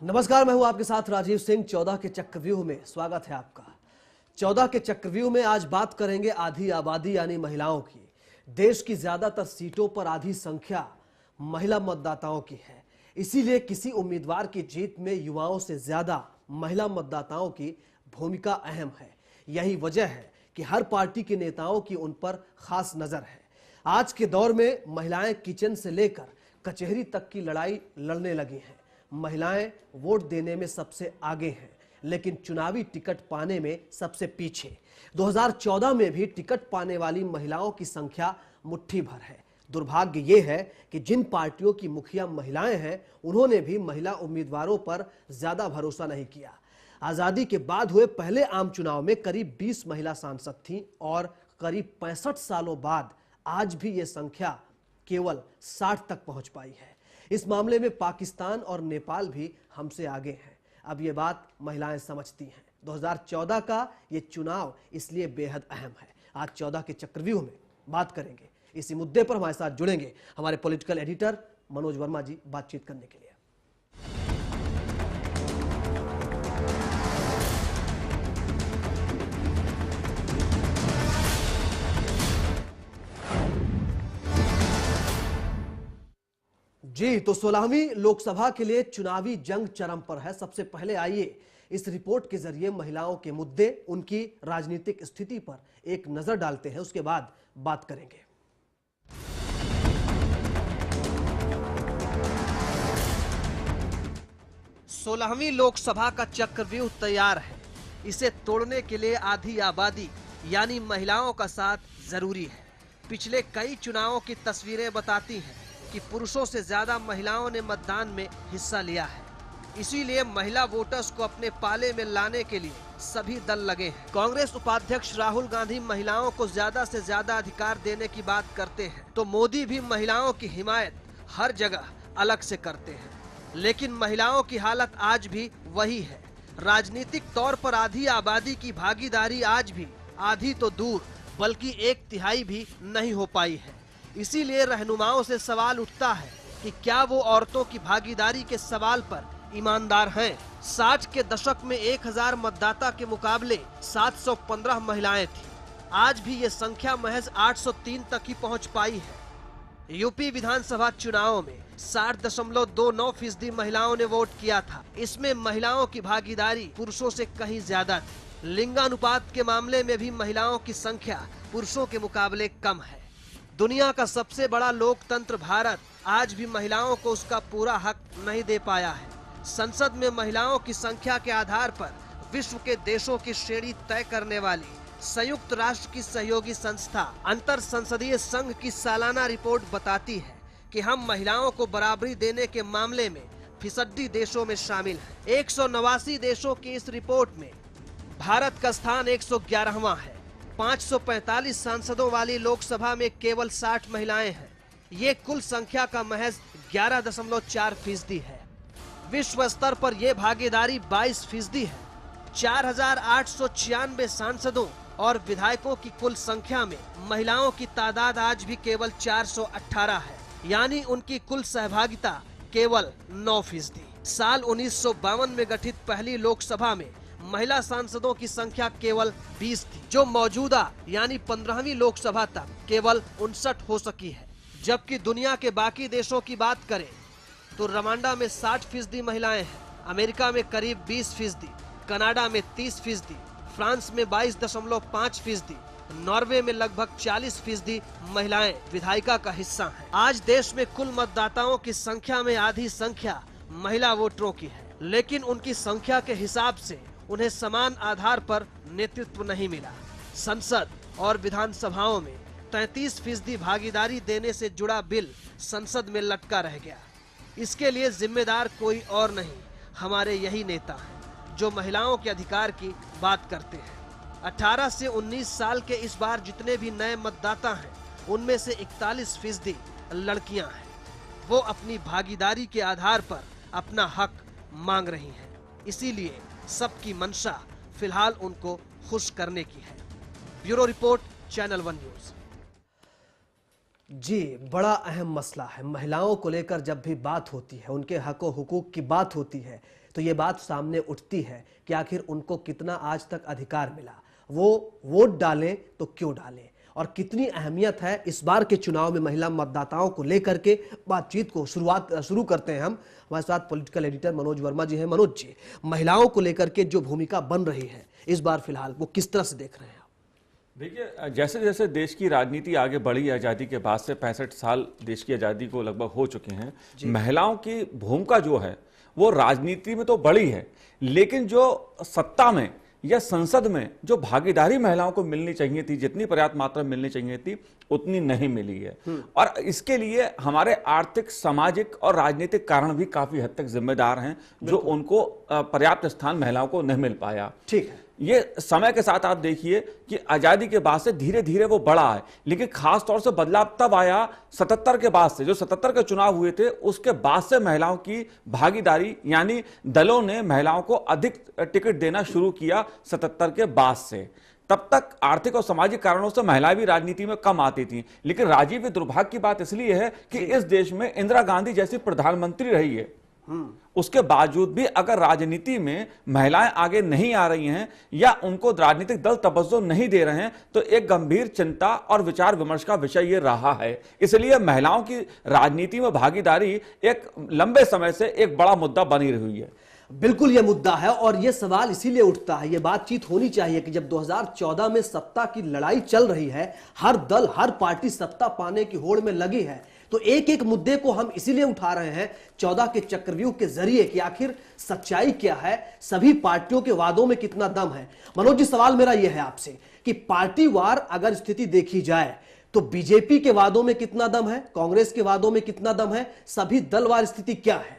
नमस्कार, मैं हूं आपके साथ राजीव सिंह। 14 के चक्रव्यूह में स्वागत है आपका। 14 के चक्रव्यूह में आज बात करेंगे आधी आबादी यानी महिलाओं की। देश की ज्यादातर सीटों पर आधी संख्या महिला मतदाताओं की है, इसीलिए किसी उम्मीदवार की जीत में युवाओं से ज्यादा महिला मतदाताओं की भूमिका अहम है। यही वजह है कि हर पार्टी के नेताओं की उन पर खास नजर है। आज के दौर में महिलाएं किचन से लेकर कचहरी तक की लड़ाई लड़ने लगी हैं। महिलाएं वोट देने में सबसे आगे हैं, लेकिन चुनावी टिकट पाने में सबसे पीछे। 2014 में भी टिकट पाने वाली महिलाओं की संख्या मुट्ठी भर है। दुर्भाग्य ये है कि जिन पार्टियों की मुखिया महिलाएं हैं, उन्होंने भी महिला उम्मीदवारों पर ज्यादा भरोसा नहीं किया। आजादी के बाद हुए पहले आम चुनाव में करीब 20 महिला सांसद थीं और करीब 65 सालों बाद आज भी ये संख्या केवल 60 तक पहुंच पाई है। इस मामले में पाकिस्तान और नेपाल भी हमसे आगे हैं। अब ये बात महिलाएं समझती हैं। 2014 का ये चुनाव इसलिए बेहद अहम है। आज 14 के चक्रव्यूह में बात करेंगे। इसी मुद्दे पर हमारे साथ जुड़ेंगे हमारे पॉलिटिकल एडिटर मनोज वर्मा जी बातचीत करने के लिए। जी, तो 16वीं लोकसभा के लिए चुनावी जंग चरम पर है। सबसे पहले आइए इस रिपोर्ट के जरिए महिलाओं के मुद्दे, उनकी राजनीतिक स्थिति पर एक नजर डालते हैं, उसके बाद बात करेंगे। सोलहवीं लोकसभा का चक्रव्यूह तैयार है। इसे तोड़ने के लिए आधी आबादी यानी महिलाओं का साथ जरूरी है। पिछले कई चुनावों की तस्वीरें बताती हैं कि पुरुषों से ज्यादा महिलाओं ने मतदान में हिस्सा लिया है। इसीलिए महिला वोटर्स को अपने पाले में लाने के लिए सभी दल लगे हैं। कांग्रेस उपाध्यक्ष राहुल गांधी महिलाओं को ज्यादा से ज्यादा अधिकार देने की बात करते हैं, तो मोदी भी महिलाओं की हिमायत हर जगह अलग से करते हैं। लेकिन महिलाओं की हालत आज भी वही है। राजनीतिक तौर पर आधी आबादी की भागीदारी आज भी आधी तो दूर बल्कि 1/3 भी नहीं हो पाई है। इसीलिए रहनुमाओं से सवाल उठता है कि क्या वो औरतों की भागीदारी के सवाल पर ईमानदार हैं? 60 के दशक में 1000 मतदाता के मुकाबले 715 महिलाएं थी। आज भी ये संख्या महज 803 तक ही पहुंच पाई है। यूपी विधानसभा चुनाव में 60.29% महिलाओं ने वोट किया था। इसमें महिलाओं की भागीदारी पुरुषों से कहीं ज्यादा थी। लिंगानुपात के मामले में भी महिलाओं की संख्या पुरुषों के मुकाबले कम है। दुनिया का सबसे बड़ा लोकतंत्र भारत आज भी महिलाओं को उसका पूरा हक नहीं दे पाया है। संसद में महिलाओं की संख्या के आधार पर विश्व के देशों की श्रेणी तय करने वाली संयुक्त राष्ट्र की सहयोगी संस्था अंतर संसदीय संघ की सालाना रिपोर्ट बताती है कि हम महिलाओं को बराबरी देने के मामले में फिसड्डी देशों में शामिल हैं। 189 देशों की इस रिपोर्ट में भारत का स्थान 111वां है। 545 सांसदों वाली लोकसभा में केवल 60 महिलाएं हैं। ये कुल संख्या का महज 11.4% है। विश्व स्तर पर यह भागीदारी 22% है। 4896 सांसदों और विधायकों की कुल संख्या में महिलाओं की तादाद आज भी केवल 418 है, यानी उनकी कुल सहभागिता केवल 9%। साल 1952 में गठित पहली लोकसभा में महिला सांसदों की संख्या केवल 20 थी, जो मौजूदा यानी 15वीं लोकसभा तक केवल 59 हो सकी है। जबकि दुनिया के बाकी देशों की बात करें तो रवांडा में 60% महिलाएं हैं, अमेरिका में करीब 20%, कनाडा में 30%, फ्रांस में 22.5%, नॉर्वे में लगभग 40% महिलाएं विधायिका का हिस्सा हैं। आज देश में कुल मतदाताओं की संख्या में आधी संख्या महिला वोटरों की है, लेकिन उनकी संख्या के हिसाब से उन्हें समान आधार पर नेतृत्व नहीं मिला। संसद और विधानसभाओं में 33% भागीदारी देने से जुड़ा बिल संसद में लटका रह गया। इसके लिए जिम्मेदार कोई और नहीं, हमारे यही नेता हैं जो महिलाओं के अधिकार की बात करते हैं। 18 से 19 साल के इस बार जितने भी नए मतदाता हैं, उनमें से 41% लड़कियां हैं। वो अपनी भागीदारी के आधार पर अपना हक मांग रही हैं। इसीलिए सबकी मंशा फिलहाल उनको खुश करने की है। Bureau report, channel 1 news. जी, बड़ा अहम मसला है। महिलाओं को लेकर जब भी बात होती है, उनके हक और हुकूक की बात होती है, तो ये बात सामने उठती है कि आखिर उनको कितना आज तक अधिकार मिला। वो वोट डालें तो क्यों डालें, और कितनी अहमियत है इस बार के चुनाव में महिला मतदाताओं को लेकर के बातचीत को शुरू करते हैं हम। हमारे साथ पॉलिटिकल एडिटर मनोज वर्मा जी हैं। मनोज जी, महिलाओं को लेकर के जो भूमिका बन रही है इस बार फिलहाल, वो किस तरह से देख रहे हैं? देखिए, जैसे जैसे देश की राजनीति आगे बढ़ी, आज़ादी के बाद से 65 साल देश की आज़ादी को लगभग हो चुके हैं, महिलाओं की भूमिका जो है वो राजनीति में तो बड़ी है, लेकिन जो सत्ता में या संसद में जो भागीदारी महिलाओं को मिलनी चाहिए थी, जितनी पर्याप्त मात्रा में मिलनी चाहिए थी, उतनी नहीं मिली है। और इसके लिए हमारे आर्थिक, सामाजिक और राजनीतिक कारण भी काफी हद तक जिम्मेदार हैं, जो उनको पर्याप्त स्थान महिलाओं को नहीं मिल पाया। ठीक है, ये समय के साथ आप देखिए कि आजादी के बाद से धीरे धीरे वो बढ़ा है, लेकिन खास तौर से बदलाव तब आया 77 के बाद से। जो 77 के चुनाव हुए थे उसके बाद से महिलाओं की भागीदारी, यानी दलों ने महिलाओं को अधिक टिकट देना शुरू किया 77 के बाद से। तब तक आर्थिक और सामाजिक कारणों से महिलाएं भी राजनीति में कम आती थी, लेकिन राजीव, ये दुर्भाग्य की बात इसलिए है कि इस देश में इंदिरा गांधी जैसी प्रधानमंत्री रही है, उसके बावजूद भी अगर राजनीति में महिलाएं आगे नहीं आ रही हैं या उनको राजनीतिक दल तवज्जो नहीं दे रहे हैं, तो एक गंभीर चिंता और विचार विमर्श का विषय यह रहा है। इसलिए महिलाओं की राजनीति में भागीदारी एक लंबे समय से एक बड़ा मुद्दा बनी रही है। बिल्कुल ये मुद्दा है, और ये सवाल इसीलिए उठता है, ये बातचीत होनी चाहिए कि जब 2014 में सत्ता की लड़ाई चल रही है, हर दल, हर पार्टी सत्ता पाने की होड़ में लगी है, तो एक एक मुद्दे को हम इसीलिए उठा रहे हैं 14 के चक्रव्यूह के जरिए कि आखिर सच्चाई क्या है, सभी पार्टियों के वादों में कितना दम है। मनोज जी, सवाल मेरा यह है आपसे कि पार्टीवार अगर स्थिति देखी जाए तो बीजेपी के वादों में कितना दम है, कांग्रेस के वादों में कितना दम है, सभी दलवार स्थिति क्या है?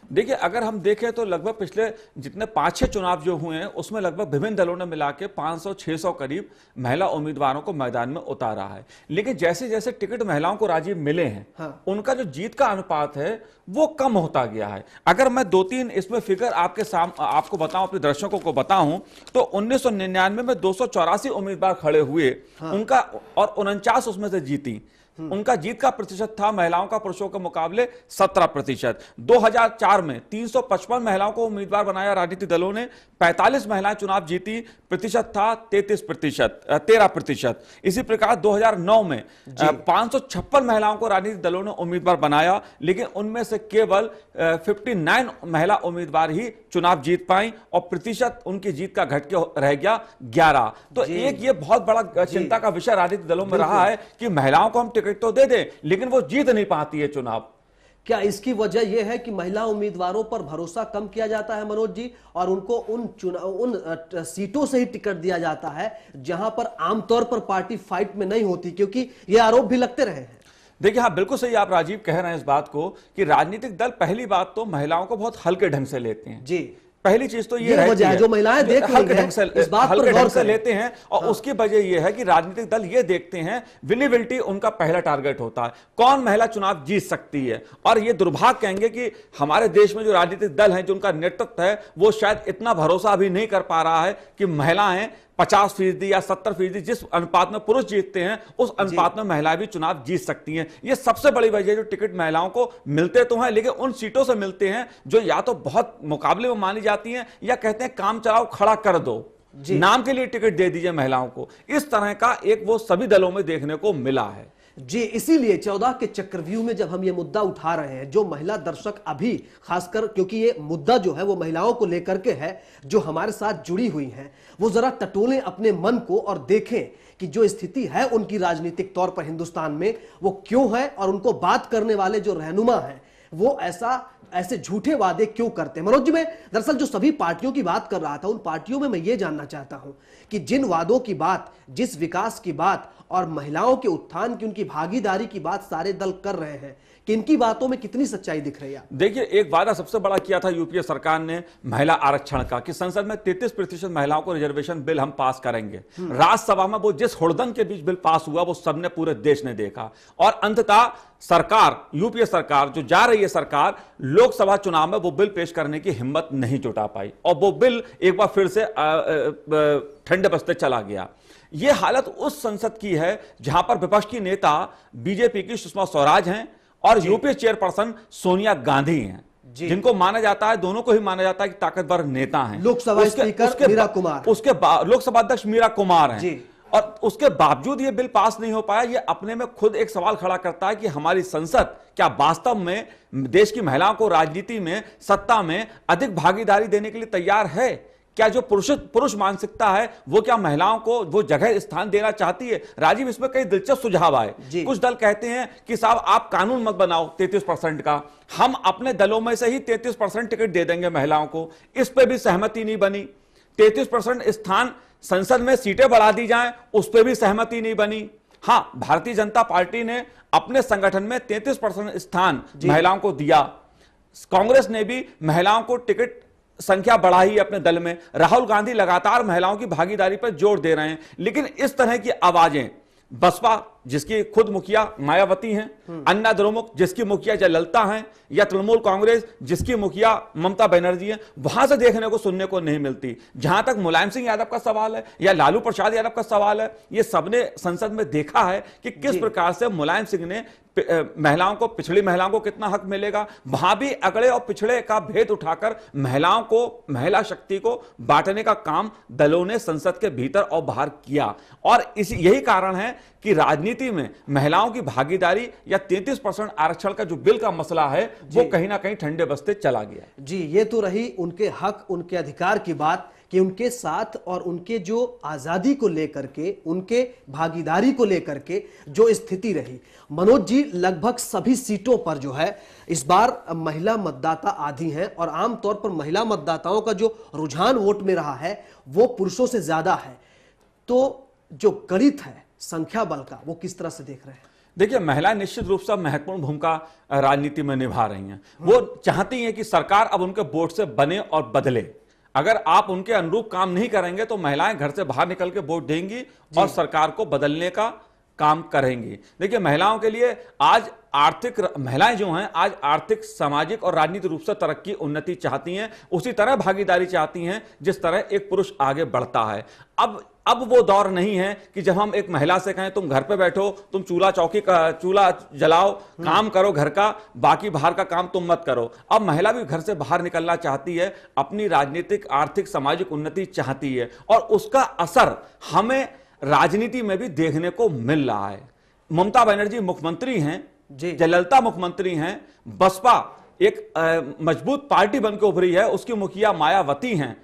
देखिए, अगर हम देखें तो लगभग पिछले जितने 5-6 चुनाव जो हुए हैं उसमें लगभग विभिन्न दलों ने मिला के 500-600 करीब महिला उम्मीदवारों को मैदान में उतारा है, लेकिन जैसे जैसे टिकट महिलाओं को राजीव मिले हैं, हाँ, उनका जो जीत का अनुपात है वो कम होता गया है। अगर मैं 2-3 इसमें फिगर आपको बताऊं, अपने दर्शकों को बताऊं, तो 1999 में 284 उम्मीदवार खड़े हुए, हाँ, उनका और 49 उसमें से जीती। उनका जीत का प्रतिशत था महिलाओं का पुरुषों के मुकाबले 17%। 2004 में 355 महिलाओं को उम्मीदवार बनाया राजनीतिक दलों ने, 45 महिलाएं चुनाव जीती, प्रतिशत था 13%। इसी प्रकार 2009 में 556 महिलाओं को राजनीतिक दलों ने उम्मीदवार बनाया, लेकिन उनमें से केवल 59 महिला उम्मीदवार ही चुनाव जीत पाई और प्रतिशत उनकी जीत का घट के रह गया 11। तो एक ये बहुत बड़ा चिंता का विषय राजनीतिक दलों में रहा है कि महिलाओं को हम टिकट तो दे दें, लेकिन वो जीत नहीं पाती है चुनाव। क्या इसकी वजह यह है कि महिला उम्मीदवारों पर भरोसा कम किया जाता है मनोज जी, और उनको उन सीटों से ही टिकट दिया जाता है जहां पर आमतौर पर पार्टी फाइट में नहीं होती, क्योंकि ये आरोप भी लगते रहे हैं? देखिए, हाँ, बिल्कुल सही आप राजीव कह रहे हैं इस बात को कि राजनीतिक दल पहली बात तो महिलाओं को बहुत हल्के ढंग से लेते हैं। जी, पहली चीज तो ये वजह है, जो महिलाएं देख हल्के ढंग से इस बात पर गौर से लेते हैं, और उसकी वजह यह है कि राजनीतिक दल ये देखते हैं, विलिबिलिटी उनका पहला टारगेट होता है, कौन महिला चुनाव जीत सकती है। और ये दुर्भाग्य कहेंगे कि हमारे देश में जो राजनीतिक दल हैं, जो उनका नेतृत्व है, वो शायद इतना भरोसा अभी नहीं कर पा रहा है कि महिलाएं 50% या 70% जिस अनुपात में पुरुष जीतते हैं उस अनुपात में महिलाएं भी चुनाव जीत सकती हैं। यह सबसे बड़ी वजह, जो टिकट महिलाओं को मिलते तो हैं, लेकिन उन सीटों से मिलते हैं जो या तो बहुत मुकाबले में मानी जाती हैं, या कहते हैं काम चलाओ खड़ा कर दो, नाम के लिए टिकट दे दीजिए महिलाओं को। इस तरह का एक वो सभी दलों में देखने को मिला है। जी, इसीलिए 14 के चक्रव्यूह में जब हम ये मुद्दा उठा रहे हैं, जो महिला दर्शक अभी खासकर, क्योंकि ये मुद्दा जो है वो महिलाओं को लेकर के है, जो हमारे साथ जुड़ी हुई हैं, वो जरा टटोलें अपने मन को और देखें कि जो स्थिति है उनकी राजनीतिक तौर पर हिंदुस्तान में, वो क्यों है, और उनको बात करने वाले जो रहनुमा हैं वो ऐसे झूठे वादे क्यों करते हैं। मनोज जी, मैं दरअसल जो सभी पार्टियों की बात कर रहा था, उन पार्टियों में मैं ये जानना चाहता हूं कि जिन वादों की बात, जिस विकास की बात और महिलाओं के उत्थान की, उनकी भागीदारी की बात सारे दल कर रहे हैं, कि इनकी बातों में कितनी सच्चाई दिख रही है? देखिए, एक वादा सबसे बड़ा किया था यूपीए सरकार ने महिला आरक्षण का, कि संसद में 33% महिलाओं को रिजर्वेशन बिल हम पास करेंगे। राज्यसभा में वो जिस हुड़दंग के बीच बिल पास हुआ, वो सबने, पूरे देश ने देखा, और अंततः सरकार, यूपीए सरकार जो जा रही है सरकार, लोकसभा चुनाव में वो बिल पेश करने की हिम्मत नहीं जुटा पाई, और वो बिल एक बार फिर से ठंडे बस्ते चला गया। यह हालत उस संसद की है जहां पर विपक्ष की नेता बीजेपी की सुषमा स्वराज हैं और यूपीए चेयरपर्सन सोनिया गांधी हैं, जिनको माना जाता है, दोनों को ही माना जाता है कि ताकतवर नेता हैं। लोकसभा स्पीकर मीरा कुमार, उसके लोकसभा अध्यक्ष मीरा कुमार हैं, और उसके बावजूद ये बिल पास नहीं हो पाया। ये अपने में खुद एक सवाल खड़ा करता है कि हमारी संसद क्या वास्तव में देश की महिलाओं को राजनीति में, सत्ता में अधिक भागीदारी देने के लिए तैयार है? क्या जो पुरुष मानसिकता है वो क्या महिलाओं को वो जगह स्थान देना चाहती है? राजीव, इसमें कई दिलचस्प सुझाव आए। कुछ दल कहते हैं कि साहब आप कानून मत बनाओ 33% का, हम अपने दलों में से ही 33% टिकट दे देंगे महिलाओं को। इस पर भी सहमति नहीं बनी। 33% स्थान संसद में सीटें बढ़ा दी जाएं, उस पर भी सहमति नहीं बनी। हां, भारतीय जनता पार्टी ने अपने संगठन में 33% स्थान महिलाओं को दिया। कांग्रेस ने भी महिलाओं को टिकट संख्या बढ़ाई अपने दल में। राहुल गांधी लगातार महिलाओं की भागीदारी पर जोर दे रहे हैं, लेकिन इस तरह की आवाजें बसपा, जिसकी खुद मुखिया मायावती हैं, अन्ना द्रमुक जिसकी मुखिया जयललिता हैं, या तृणमूल कांग्रेस जिसकी मुखिया ममता बनर्जी हैं, वहां से देखने को सुनने को नहीं मिलती। जहां तक मुलायम सिंह यादव का सवाल है या लालू प्रसाद यादव का सवाल है, ये सबने संसद में देखा है कि किस प्रकार से मुलायम सिंह ने महिलाओं को, पिछड़ी महिलाओं को कितना हक मिलेगा। वहां भी अगड़े और पिछड़े का भेद उठाकर महिलाओं को, महिला शक्ति को बांटने का काम दलों ने संसद के भीतर और बाहर किया। और यही कारण है कि राजनीति में महिलाओं की भागीदारी या 33% आरक्षण का जो बिल का मसला है वो कहीं ना कहीं ठंडे बस्ते चला गया। जी, ये तो रही उनके हक, उनके अधिकार की बात कि उनके साथ और उनके जो आजादी को लेकर के, उनके भागीदारी को लेकर के जो स्थिति रही। मनोज जी, लगभग सभी सीटों पर जो है इस बार महिला मतदाता आधी हैं और आमतौर पर महिला मतदाताओं का जो रुझान वोट में रहा है वो पुरुषों से ज्यादा है। तो जो गणित है संख्या बल का, वो किस तरह से देख रहे हैं? देखिए, महिलाएं निश्चित रूप से महत्वपूर्ण भूमिका राजनीति में निभा रही हैं। वो चाहती हैं कि सरकार अब उनके वोट से बने और बदले। अगर आप उनके अनुरूप काम नहीं करेंगे तो महिलाएं घर से बाहर निकल के वोट देंगी और सरकार को बदलने का काम करेंगी। देखिए, महिलाओं के लिए आज महिलाएं जो हैं आज आर्थिक, सामाजिक और राजनीतिक रूप से तरक्की, उन्नति चाहती हैं, उसी तरह भागीदारी चाहती हैं जिस तरह एक पुरुष आगे बढ़ता है। अब वो दौर नहीं है कि जब हम एक महिला से कहें तुम घर पे बैठो, तुम चूल्हा जलाओ, काम करो घर का, बाकी बाहर का काम तुम मत करो। अब महिला भी घर से बाहर निकलना चाहती है, अपनी राजनीतिक, आर्थिक, सामाजिक उन्नति चाहती है, और उसका असर हमें राजनीति में भी देखने को मिल रहा है। ममता बनर्जी मुख्यमंत्री हैं, जयललिता मुख्यमंत्री हैं, बसपा एक मजबूत पार्टी बनकर उभरी है, उसकी मुखिया मायावती हैं,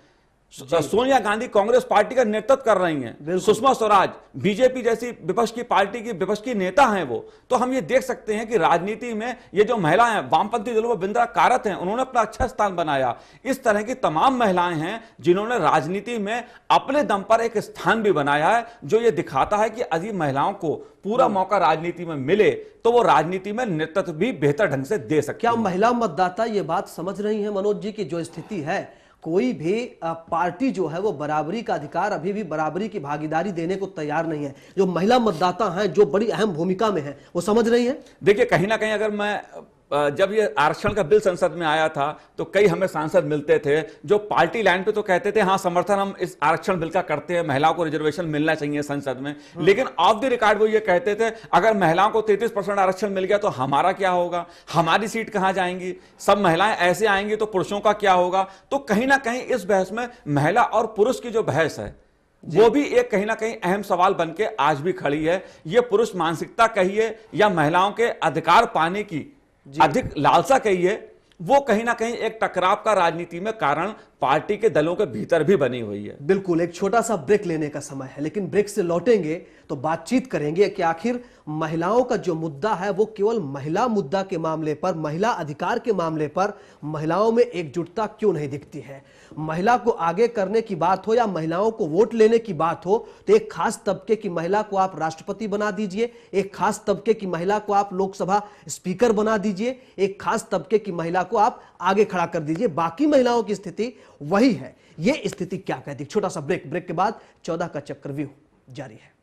सोनिया गांधी कांग्रेस पार्टी का नेतृत्व कर रही हैं, सुषमा स्वराज बीजेपी जैसी विपक्ष की पार्टी की विपक्ष की नेता हैं वो। तो हम ये देख सकते हैं कि राजनीति में ये जो महिलाएं हैं, वामपंथी दलों में बिंद्रा कारत हैं, उन्होंने अपना अच्छा स्थान बनाया। इस तरह की तमाम महिलाएं हैं जिन्होंने राजनीति में अपने दम पर एक स्थान भी बनाया है, जो ये दिखाता है कि यदि महिलाओं को पूरा मौका राजनीति में मिले तो वो राजनीति में नेतृत्व भी बेहतर ढंग से दे सकते हैं। क्या महिला मतदाता ये बात समझ रही है मनोज जी की जो स्थिति है, कोई भी पार्टी जो है वो बराबरी का अधिकार, अभी भी बराबरी की भागीदारी देने को तैयार नहीं है? जो महिला मतदाता हैं, जो बड़ी अहम भूमिका में है, वो समझ रही है? देखिए, कहीं ना कहीं अगर मैं जब ये आरक्षण का बिल संसद में आया था तो कई हमें सांसद मिलते थे जो पार्टी लाइन पे तो कहते थे हाँ समर्थन हम इस आरक्षण बिल का करते हैं, महिलाओं को रिजर्वेशन मिलना चाहिए संसद में, लेकिन ऑफ द रिकॉर्ड वो ये कहते थे अगर महिलाओं को 33% आरक्षण मिल गया तो हमारा क्या होगा, हमारी सीट कहां जाएंगी, सब महिलाएं ऐसे आएंगी तो पुरुषों का क्या होगा। तो कहीं ना कहीं इस बहस में महिला और पुरुष की जो बहस है वो भी एक कहीं ना कहीं अहम सवाल बन के आज भी खड़ी है। ये पुरुष मानसिकता कहिए या महिलाओं के अधिकार पाने की अधिक लालसा कहिए, वो कहीं ना कहीं एक टकराव का राजनीति में कारण पार्टी के दलों के भीतर भी बनी हुई है। बिल्कुल, एक छोटा सा ब्रेक लेने का समय है, लेकिन ब्रेक से लौटेंगे तो बातचीत करेंगे कि आखिर महिलाओं का जो मुद्दा है वो केवल महिला मुद्दा के मामले पर, महिला अधिकार के मामले पर महिलाओं में एकजुटता क्यों नहीं दिखती है। महिला को आगे करने की बात हो या महिलाओं को वोट लेने की बात हो तो एक खास तबके की महिला को आप राष्ट्रपति बना दीजिए, एक खास तबके की महिला को आप लोकसभा स्पीकर बना दीजिए, एक खास तबके की महिला को आप आगे खड़ा कर दीजिए, बाकी महिलाओं की स्थिति वही है। यह स्थिति क्या कहती है? छोटा सा ब्रेक के बाद 14 का चक्रव्यूह जारी है।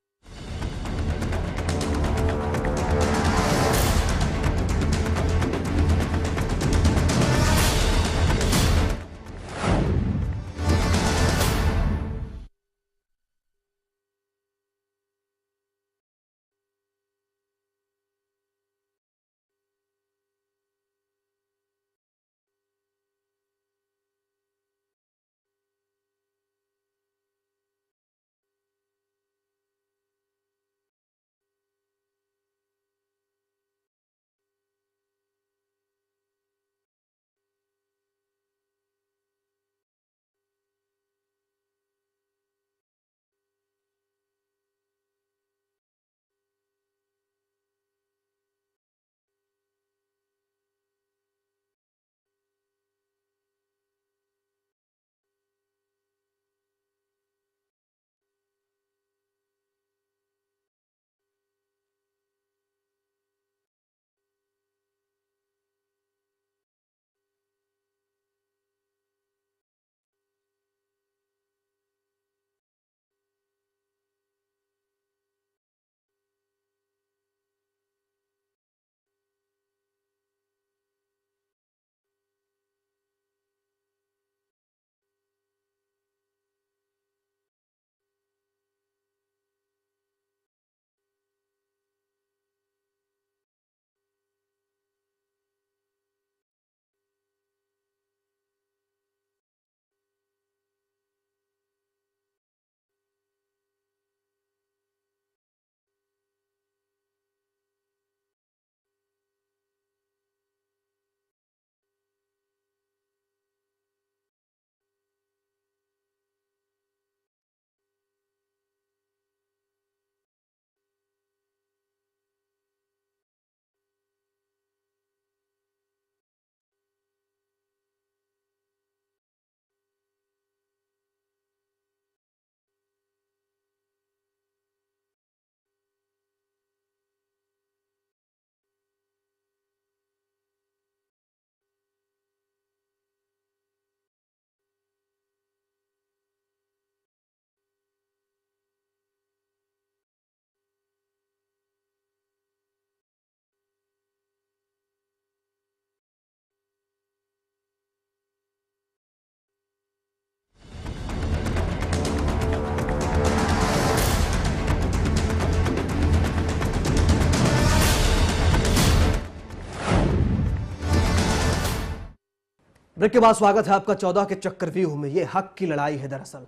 ब्रेक के बाद स्वागत है आपका 14 के चक्रव्यूह में। ये हक की लड़ाई है। दरअसल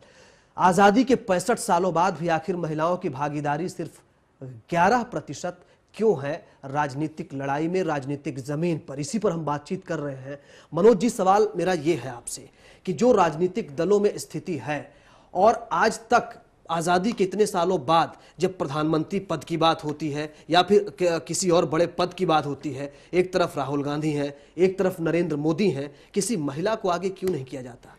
आजादी के 65 सालों बाद भी आखिर महिलाओं की भागीदारी सिर्फ 11% क्यों है राजनीतिक लड़ाई में, राजनीतिक जमीन पर? इसी पर हम बातचीत कर रहे हैं। मनोज जी, सवाल मेरा ये है आपसे कि जो राजनीतिक दलों में स्थिति है और आज तक आजादी के इतने सालों बाद जब प्रधानमंत्री पद की बात होती है या फिर किसी और बड़े पद की बात होती है, एक तरफ राहुल गांधी हैं, एक तरफ नरेंद्र मोदी हैं, किसी महिला को आगे क्यों नहीं किया जाता?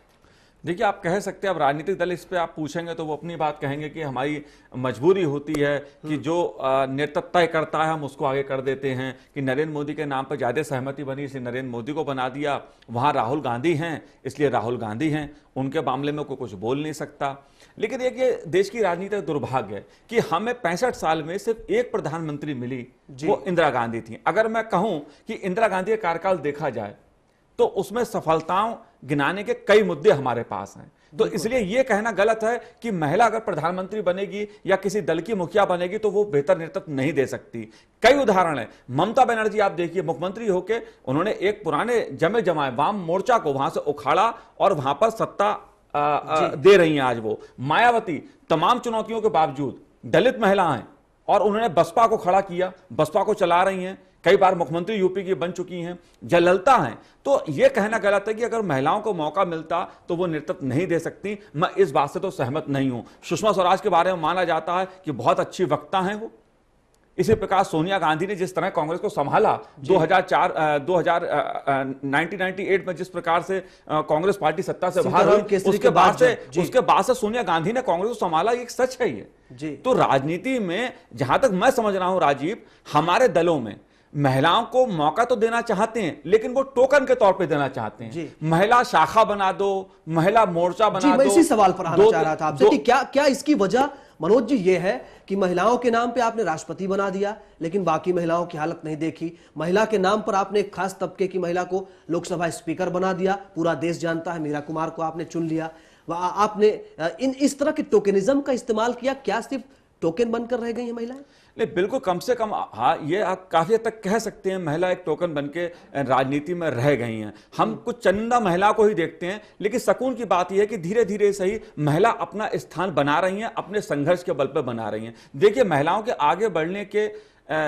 देखिए, आप कह सकते हैं, अब राजनीतिक दल इस पे आप पूछेंगे तो वो अपनी बात कहेंगे कि हमारी मजबूरी होती है कि जो नेतृत्व तय करता है हम उसको आगे कर देते हैं, कि नरेंद्र मोदी के नाम पर ज्यादा सहमति बनी इसलिए नरेंद्र मोदी को बना दिया, वहां राहुल गांधी हैं इसलिए राहुल गांधी हैं, उनके मामले में कोई कुछ बोल नहीं सकता। लेकिन एक ये देश की राजनीति का दुर्भाग्य है कि हमें 65 साल में सिर्फ एक प्रधानमंत्री मिली, वो इंदिरा गांधी थी। अगर मैं कहूं कि इंदिरा गांधी का कार्यकाल देखा जाए तो उसमें सफलताओं गिनाने के कई मुद्दे हमारे पास हैं। तो इसलिए यह कहना गलत है कि महिला अगर प्रधानमंत्री बनेगी या किसी दल की मुखिया बनेगी तो वो बेहतर नेतृत्व नहीं दे सकती। कई उदाहरण है। ममता बनर्जी आप देखिए, मुख्यमंत्री होकर उन्होंने एक पुराने जमे जमाए वाम मोर्चा को वहां से उखाड़ा और वहां पर सत्ता दे रही हैं आज वो। मायावती तमाम चुनौतियों के बावजूद दलित महिला हैं और उन्होंने बसपा को खड़ा किया, बसपा को चला रही हैं, कई बार मुख्यमंत्री यूपी की बन चुकी हैं, जयललिता हैं। तो यह कहना गलत है कि अगर महिलाओं को मौका मिलता तो वो नेतृत्व नहीं दे सकती। मैं इस बात से तो सहमत नहीं हूं। सुषमा स्वराज के बारे में माना जाता है कि बहुत अच्छी वक्ता हैं वो। इसी प्रकार सोनिया गांधी ने जिस तरह कांग्रेस को संभाला 1998 में, जिस प्रकार से कांग्रेस पार्टी सत्ता से बाहर हुई, उसके बाद से सोनिया गांधी ने कांग्रेस को संभाला, ये सच है ये। तो राजनीति में जहां तक मैं समझ रहा हूं राजीव, हमारे दलों में महिलाओं को मौका तो देना चाहते हैं लेकिन वो टोकन के तौर पे देना चाहते हैं। महिला शाखा बना दो, महिला मोर्चा बना दो। मैं इसी सवाल पर आना चाह रहा था आपसे कि क्या इसकी वजह मनोज जी ये है कि महिलाओं के नाम पे आपने राष्ट्रपति बना दिया लेकिन बाकी महिलाओं की हालत नहीं देखी। महिला के नाम पर आपने एक खास तबके की महिला को लोकसभा स्पीकर बना दिया, पूरा देश जानता है, मीरा कुमार को आपने चुन लिया। आपने इस तरह के टोकनिज्म का इस्तेमाल किया। क्या सिर्फ टोकन बनकर रह गई है महिलाएं? नहीं, बिल्कुल, कम से कम हाँ, ये आप काफी हद तक कह सकते हैं महिला एक टोकन बनके राजनीति में रह गई हैं। हम कुछ चंदा महिला को ही देखते हैं, लेकिन सकून की बात यह है कि धीरे धीरे सही महिला अपना स्थान बना रही हैं, अपने संघर्ष के बल पर बना रही हैं। देखिए, महिलाओं के आगे बढ़ने के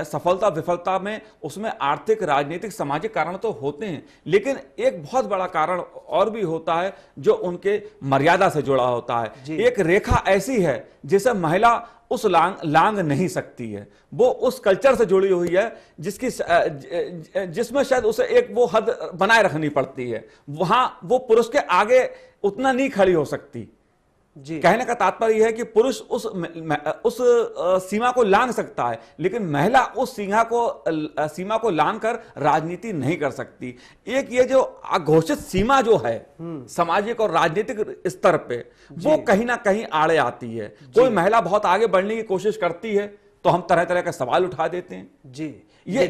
सफलता विफलता में उसमें आर्थिक, राजनीतिक, सामाजिक कारण तो होते हैं, लेकिन एक बहुत बड़ा कारण और भी होता है जो उनके मर्यादा से जुड़ा होता है। एक रेखा ऐसी है जिसे महिला उस लांग नहीं सकती है, वो उस कल्चर से जुड़ी हुई है जिसमें शायद उसे एक वो हद बनाए रखनी पड़ती है। वहां वो पुरुष के आगे उतना नहीं खड़ी हो सकती। कहने का तात्पर्य यह है कि पुरुष उस सीमा को लांघ सकता है लेकिन महिला उस सीमा को लांघ कर राजनीति नहीं कर सकती। एक ये जो अघोषित सीमा जो है सामाजिक और राजनीतिक स्तर पे, वो कहीं ना कहीं आड़े आती है। कोई महिला बहुत आगे बढ़ने की कोशिश करती है तो हम तरह तरह के सवाल उठा देते हैं। ये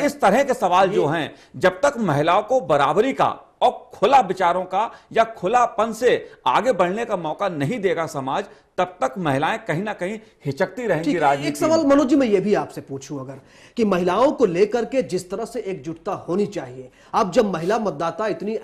इस तरह के सवाल जो हैं, जब तक महिलाओं को बराबरी का और खुला विचारों का या खुलापन से आगे बढ़ने का मौका नहीं देगा समाज, तब तक महिलाएं कहीं ना कहीं हिचकती रहेंगी राजनीति। एक सवाल मनोज जी मैं ये भी आपसे पूछूं, अगर कि महिलाओं को लेकर के जिस तरह से एकजुटता होनी चाहिए, अब जब महिला मतदाता इतनी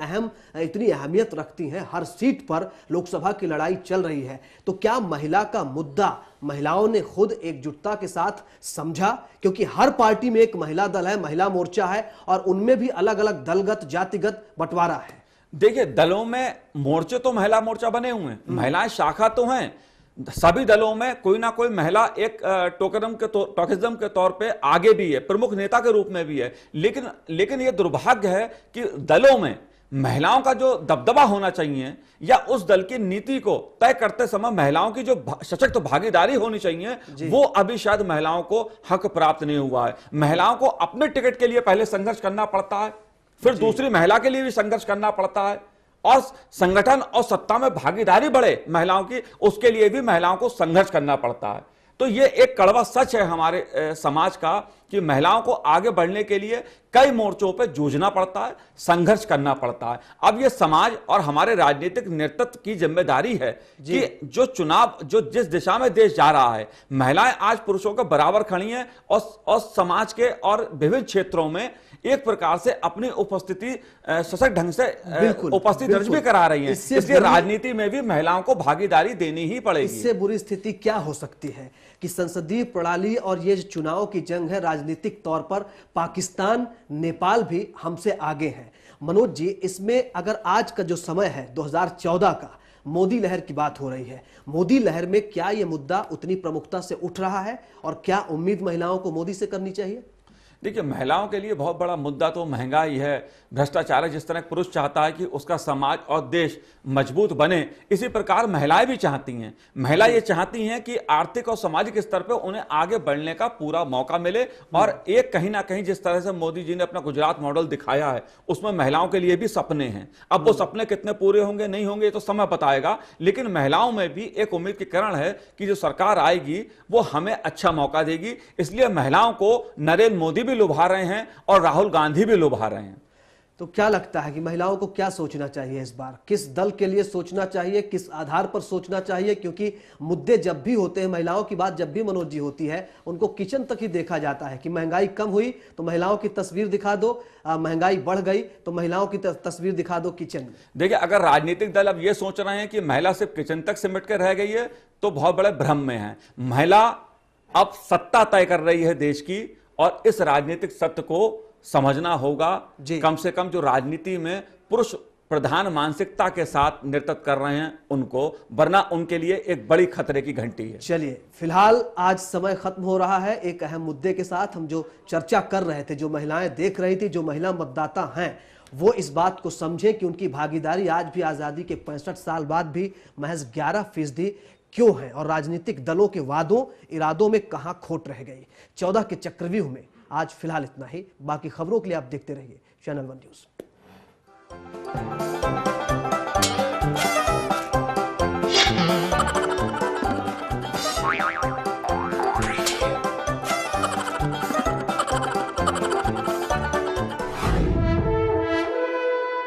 अहमियत रखती हैं, हर सीट पर लोकसभा की लड़ाई चल रही है, तो क्या महिला का मुद्दा महिलाओं ने खुद एकजुटता के साथ समझा? क्योंकि हर पार्टी में एक महिला दल है, महिला मोर्चा है और उनमें भी अलग अलग दलगत, जातिगत बंटवारा है। देखिए, दलों में मोर्चे तो महिला मोर्चा बने हुए हैं, महिलाएं शाखा तो हैं। सभी दलों में कोई ना कोई महिला एक टोकनिज्म के तौर पे आगे भी है, प्रमुख नेता के रूप में भी है। लेकिन यह दुर्भाग्य है कि दलों में महिलाओं का जो दबदबा होना चाहिए या उस दल की नीति को तय करते समय महिलाओं की जो सशक्त भागीदारी होनी चाहिए, वो अभी शायद महिलाओं को हक प्राप्त नहीं हुआ है। महिलाओं को अपने टिकट के लिए पहले संघर्ष करना पड़ता है, फिर दूसरी महिला के लिए भी संघर्ष करना पड़ता है, और संगठन और सत्ता में भागीदारी बढ़े महिलाओं की, उसके लिए भी महिलाओं को संघर्ष करना पड़ता है। तो ये एक कड़वा सच है हमारे समाज का कि महिलाओं को आगे बढ़ने के लिए कई मोर्चों पे जूझना पड़ता है, संघर्ष करना पड़ता है। अब ये समाज और हमारे राजनीतिक नेतृत्व की जिम्मेदारी है कि जो चुनाव, जो जिस दिशा में देश जा रहा है, महिलाएं आज पुरुषों के बराबर खड़ी हैं और समाज के और विभिन्न क्षेत्रों में एक प्रकार से अपनी उपस्थिति सशक्त ढंग से उपस्थिति दर्ज भी बिल्कुल। करा रही हैं। इससे इसलिए राजनीति में भी महिलाओं को भागीदारी देनी ही पड़ेगी। इससे बुरी स्थिति क्या हो सकती है कि संसदीय प्रणाली और ये चुनाव की जंग है, राजनीतिक तौर पर पाकिस्तान, नेपाल भी हमसे आगे हैं। मनोज जी, इसमें अगर आज का जो समय है 2014 का, मोदी लहर की बात हो रही है, मोदी लहर में क्या यह मुद्दा उतनी प्रमुखता से उठ रहा है और क्या उम्मीद महिलाओं को मोदी से करनी चाहिए? देखिए, महिलाओं के लिए बहुत बड़ा मुद्दा तो महंगाई है, भ्रष्टाचार है। जिस तरह पुरुष चाहता है कि उसका समाज और देश मजबूत बने, इसी प्रकार महिलाएं भी चाहती हैं। महिला ये चाहती हैं कि आर्थिक और सामाजिक स्तर पर उन्हें आगे बढ़ने का पूरा मौका मिले। और एक कहीं ना कहीं जिस तरह से मोदी जी ने अपना गुजरात मॉडल दिखाया है, उसमें महिलाओं के लिए भी सपने हैं। अब वो सपने कितने पूरे होंगे नहीं होंगे तो समय बताएगा, लेकिन महिलाओं में भी एक उम्मीद की किरण है कि जो सरकार आएगी वो हमें अच्छा मौका देगी। इसलिए महिलाओं को नरेंद्र मोदी भी लुभा रहे हैं और राहुल गांधी भी लुभा रहे हैं। तो क्या लगता है कि महिलाओं को क्या सोचना चाहिए इस बार? किस दल के लिए सोचना चाहिए, किस आधार पर सोचना चाहिए? क्योंकि मुद्दे जब भी होते हैं, महिलाओं की बात जब भी मनोज जी होती है, उनको किचन तक ही देखा जाता है कि महंगाई कम हुई तो महिलाओं की तस्वीर दिखा दो, महंगाई बढ़ गई तो महिलाओं की तस्वीर दिखा दो किचन में। देखिए, अगर राजनीतिक दल अब ये सोच रहे हैं कि महिला सिर्फ किचन तक सिमट कर रह गई है तो बहुत बड़े भ्रम में है। महिला अब सत्ता तय कर रही है देश की, और इस राजनीतिक सत्य को समझना होगा। कम से कम जो राजनीति में पुरुष प्रधान मानसिकता के साथ नृत्य कर रहे हैं उनको, वरना उनके लिए एक बड़ी खतरे की घंटी है। चलिए, फिलहाल आज समय खत्म हो रहा है। एक अहम मुद्दे के साथ हम जो चर्चा कर रहे थे, जो महिलाएं देख रही थी, जो महिला मतदाता हैं, वो इस बात को समझे कि उनकी भागीदारी आज भी आजादी के 65 साल बाद भी महज 11% क्यों है, और राजनीतिक दलों के वादों इरादों में कहां खोट रह गई। 14 के चक्रव्यूह में आज फिलहाल इतना ही। बाकी खबरों के लिए आप देखते रहिए चैनल 1 न्यूज़।